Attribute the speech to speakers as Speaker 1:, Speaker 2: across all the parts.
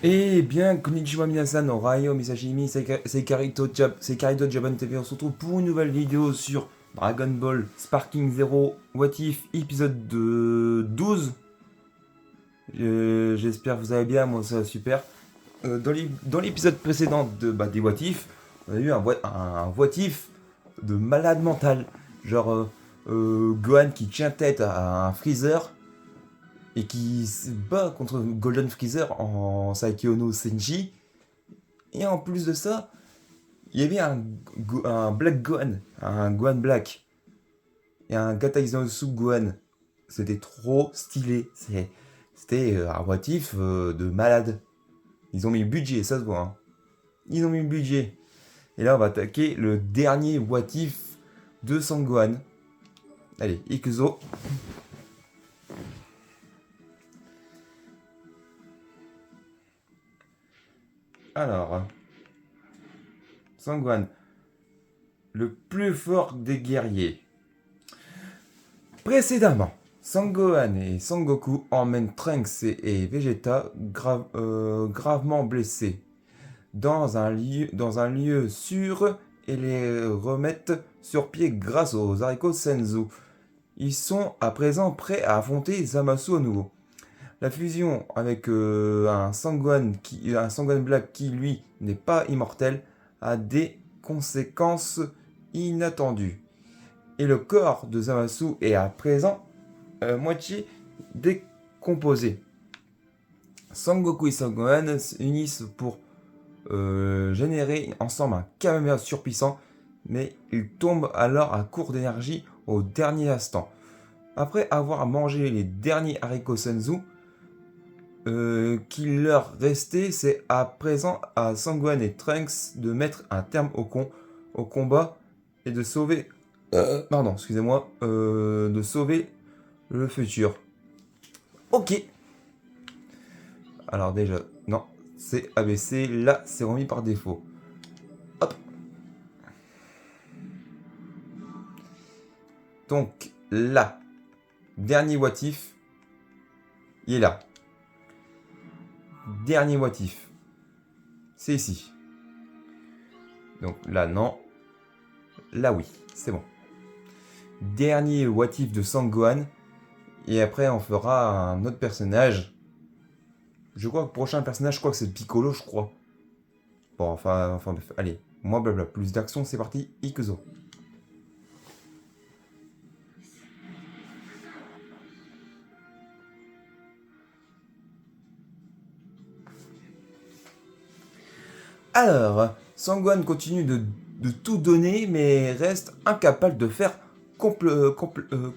Speaker 1: Eh bien, konnichiwa minasan, ohayo misashimi, c'est Karito de Japan TV. On se retrouve pour une nouvelle vidéo sur Dragon Ball Sparking Zero What If épisode de 12. J'espère que vous allez bien, moi ça va super. Dans l'épisode précédent des What If, on a eu un What If de malade mental. Genre Gohan qui tient tête à un Freezer et qui se bat contre Golden Freezer en Saikyo Senji. Et en plus de ça, il y avait un Black Gohan, un Gohan Black, et un Gataizosu Gohan. C'était trop stylé. C'était un what if de malade. Ils ont mis le budget, ça se voit. Hein. Ils ont mis le budget. Et là, on va attaquer le dernier what if de Sangohan. Allez, Ikuzo. Alors, Sangohan, le plus fort des guerriers. Précédemment, Sangohan et Sangoku emmènent Trunks et Vegeta gravement blessés dans un lieu sûr et les remettent sur pied grâce aux haricots Senzu. Ils sont à présent prêts à affronter Zamasu à nouveau. La fusion avec un Sangohan Black qui lui n'est pas immortel a des conséquences inattendues. Et le corps de Zamasu est à présent moitié décomposé. Sangoku et Sangohan s'unissent pour générer ensemble un Kamehameha surpuissant, mais ils tombent alors à court d'énergie au dernier instant. Après avoir mangé les derniers haricots Senzu, qu'il leur restait, c'est à présent à Sangohan et Trunks de mettre un terme au combat et de sauver. Pardon, excusez-moi, de sauver le futur. Ok. Alors déjà, non, c'est ABC, là c'est remis par défaut. Hop. Donc là, dernier what if, il est là. Dernier what if, c'est ici. Donc là non, là oui, c'est bon. Dernier what if de Sangohan, et après on fera un autre personnage. Je crois que le prochain personnage, je crois que c'est Piccolo, je crois. Bon, enfin allez, moi blabla, plus d'action, c'est parti, Ikuzo. Alors, Sangohan continue de tout donner, mais reste incapable de faire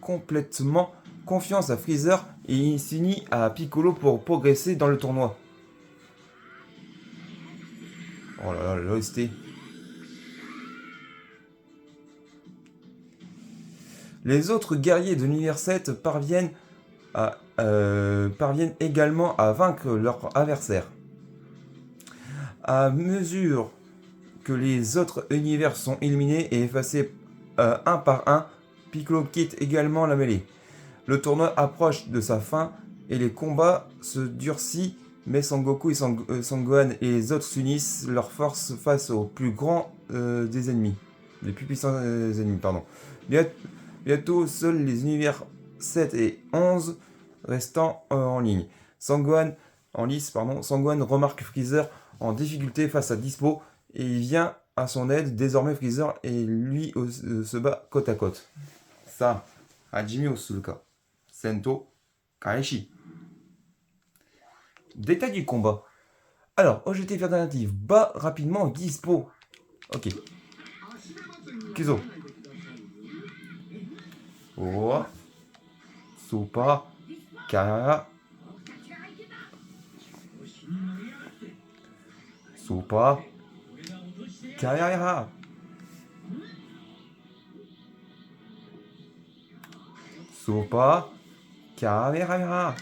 Speaker 1: complètement confiance à Freezer et il s'unit à Piccolo pour progresser dans le tournoi. Oh là là, l'OST. Les autres guerriers de l'univers 7 parviennent également à vaincre leur adversaire. À mesure que les autres univers sont éliminés et effacés un par un, Piccolo quitte également la mêlée. Le tournoi approche de sa fin et les combats se durcissent, mais Sangoku et Sangohan et les autres s'unissent leurs forces face aux plus grands des ennemis. Les plus puissants ennemis, pardon. Bientôt, seuls les univers 7 et 11 restant en ligne. Sangohan, en lice, pardon, Sangohan remarque Freezer en difficulté face à Dispo et il vient à son aide. Désormais, Freezer et lui se bat côte à côte. Ça, Hajime Osuka. Sento Kaishi. Détail du combat. Alors, objectif alternatif. Bas rapidement Dispo. Ok. Kizo. Oh. Sopa. Kara. Sopa. Kara. Sopa. Kara.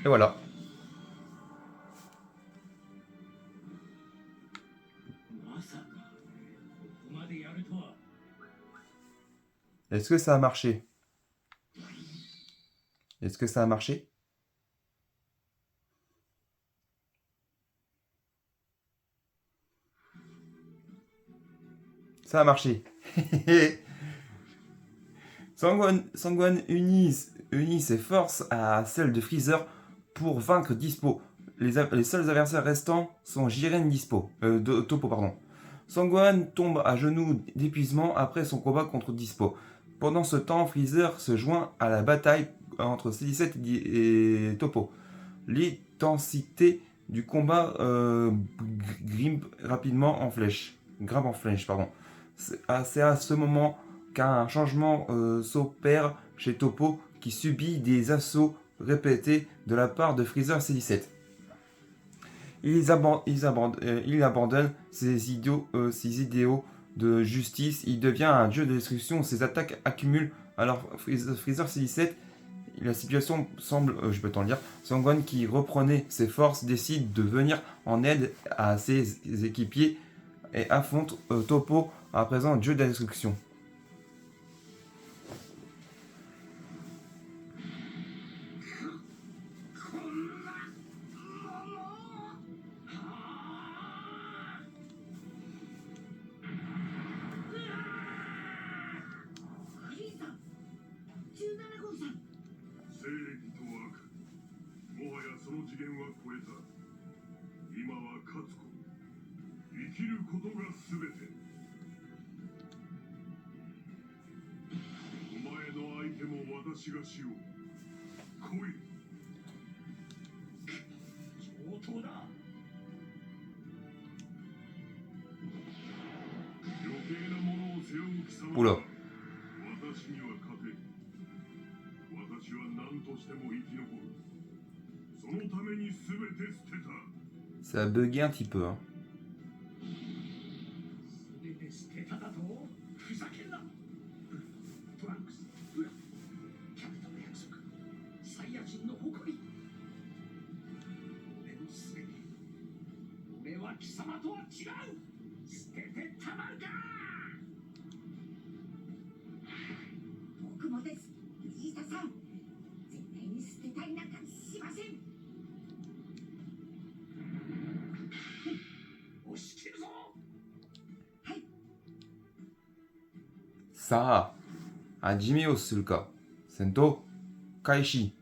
Speaker 1: Et voilà. Est-ce que ça a marché? Est-ce que ça a marché? Ça a marché. Sangwon unit ses forces à celles de Freezer pour vaincre Dispo. Les seuls adversaires restants sont Jiren Topo, pardon. Sangwon tombe à genoux d'épuisement après son combat contre Dispo. Pendant ce temps, Freezer se joint à la bataille entre C17 et Topo. L'intensité du combat grimpe en flèche, pardon. C'est à ce moment qu'un changement s'opère chez Topo qui subit des assauts répétés de la part de Freezer C17. Il abandonne ses idéaux de justice, il devient un dieu de destruction, ses attaques accumulent. Alors Freezer C17, la situation semble, je peux t'en lire, Sangwon qui reprenait ses forces décide de venir en aide à ses équipiers et affronte Topo, à présent dieu de la destruction. Oula. Ça a bugué un petit peu. Hein. Ça a Hajime au Sulka. Sento Kaishi.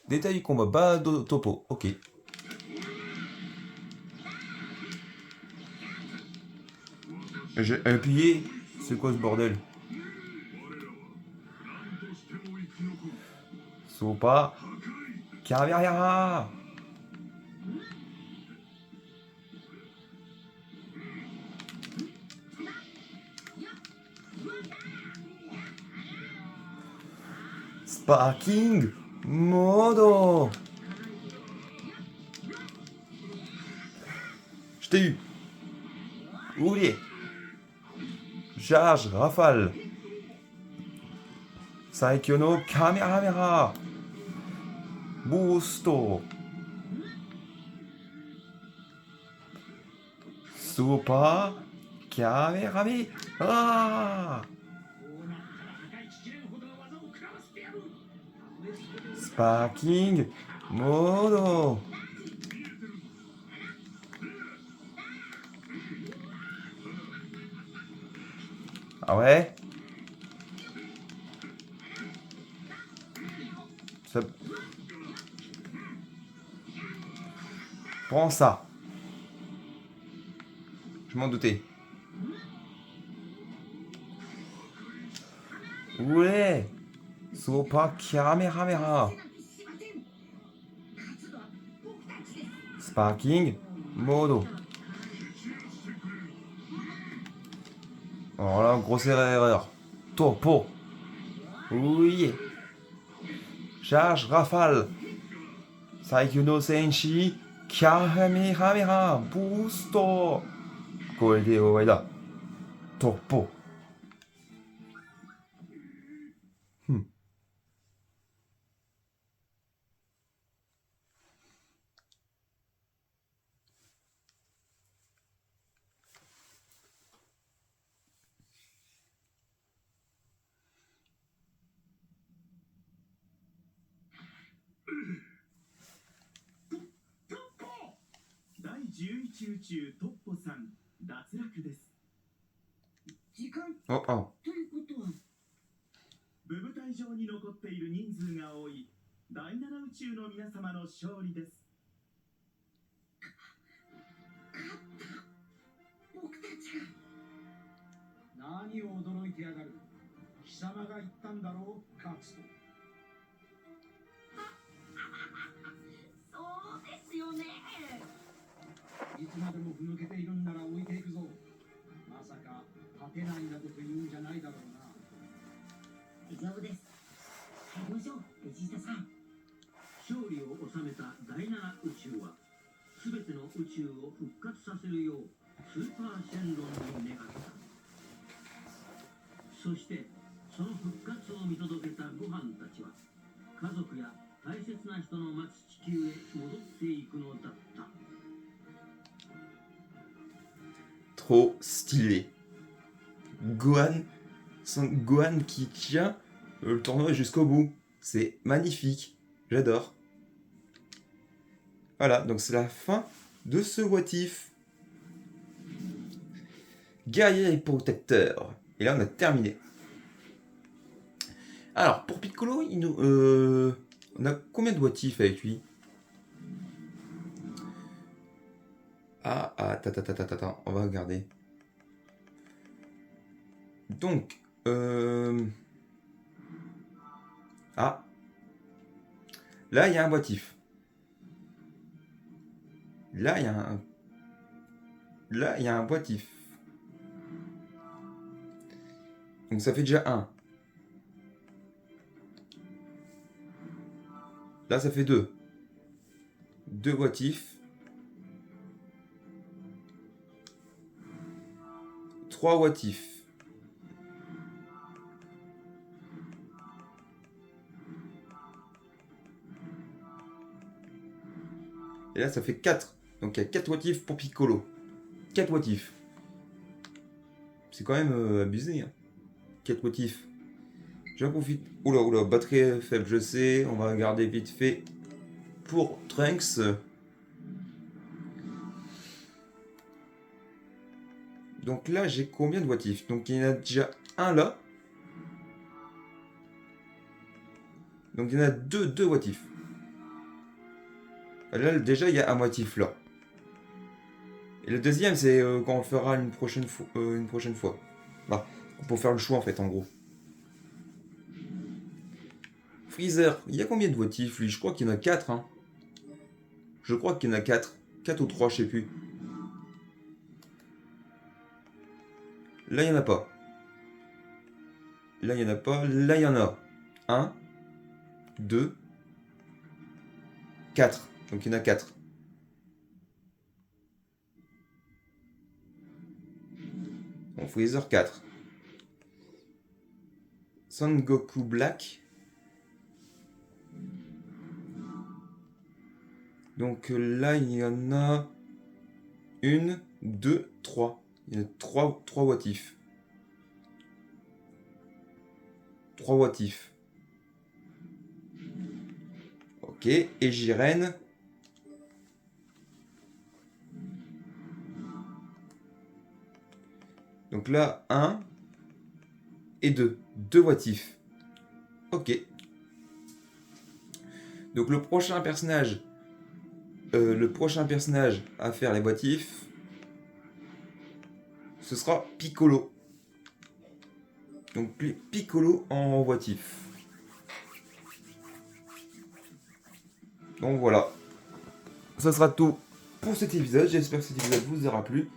Speaker 1: Détail du combat. Bas Topo. Ok. J'ai appuyé. C'est quoi ce bordel? Sopa. Kamehameha. Sparking Modo. Je t'ai eu. Oublié. Charge rafale. Saikyo no Kamehameha. Boosto. Super Kamehameha. Ah. Sparking Modo. Ah ouais? Ça... Prends ça. Je m'en doutais. Ouais. Sopa Kamehameha. Sparking Modo. Alors là, grosse erreur. Topo. Oui. Charge rafale. Saikyo no Senshi Kamehameha Boosto. これで終わりだ。突破。
Speaker 2: 11宇宙トッポさん脱落です。
Speaker 3: 時間
Speaker 1: Oh, oh.
Speaker 3: ということは、
Speaker 2: 部舞台上に残っている人数が多い第7宇宙の皆様の勝利です。
Speaker 3: 僕たちが。
Speaker 4: 何を驚いてやがる。貴様が言ったんだろう、勝つと。
Speaker 3: そうですよね。
Speaker 4: いつまでもふぬけているんなら置いていくぞ。まさか勝てないなどと言うんじゃないだろうな。
Speaker 3: 大丈夫です。帰りましょう、ベジータさん。
Speaker 5: 勝利を収めた第7宇宙は全ての宇宙を復活させるようスーパーシェンロンに願った。そしてその復活を見届けたご飯たちは家族や大切な人の待つ地球へ戻っていくのだった。
Speaker 1: Trop stylé. Gohan, Gohan qui tient le tournoi jusqu'au bout. C'est magnifique. J'adore. Voilà, donc c'est la fin de ce What If. Guerrier et protecteur. Et là, on a terminé. Alors, pour Piccolo, on a combien de What If avec lui? Attends, on va regarder. Donc, là, il y a un What If. Là, il y a un What If. Donc, ça fait déjà un. Là, ça fait deux. Deux What If. 3 What If. Et là, ça fait 4. Donc, il y a 4 What If pour Piccolo. 4 What If. C'est quand même abusé. Hein. 4 What If. J'en profite. Oula, batterie faible, je sais. On va regarder vite fait pour Trunks. Donc là, j'ai combien de What If? Donc il y en a déjà un là. Donc il y en a deux What If. Là, déjà, il y a un What If là. Et le deuxième, c'est quand on le fera une prochaine fois. Bah, pour faire le choix en fait, en gros. Freezer, il y a combien de What If lui? Je crois qu'il y en a 4. Hein. Je crois qu'il y en a 4. 4 ou 3, je sais plus. Là, il n'y en a pas. Là, il n'y en a pas. Là, il y en a. 1, 2, 4. Donc, il y en a 4. Bon, Freezer 4. Son Goku Black. Donc là, il y en a 1, 2, 3. Il y a 3 What If. 3 What If. Ok, et Jiren. Donc là, 1 et 2. 2 What If. Ok. Donc le prochain personnage à faire les What If, ce sera Piccolo. Donc Piccolo en What If. Donc voilà. Ça sera tout pour cet épisode. J'espère que cet épisode vous aura plu.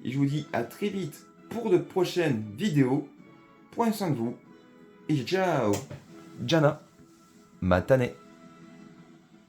Speaker 1: Et je vous dis à très vite pour de prochaines vidéos. Prenez soin de vous. Et ciao. Jana Matane.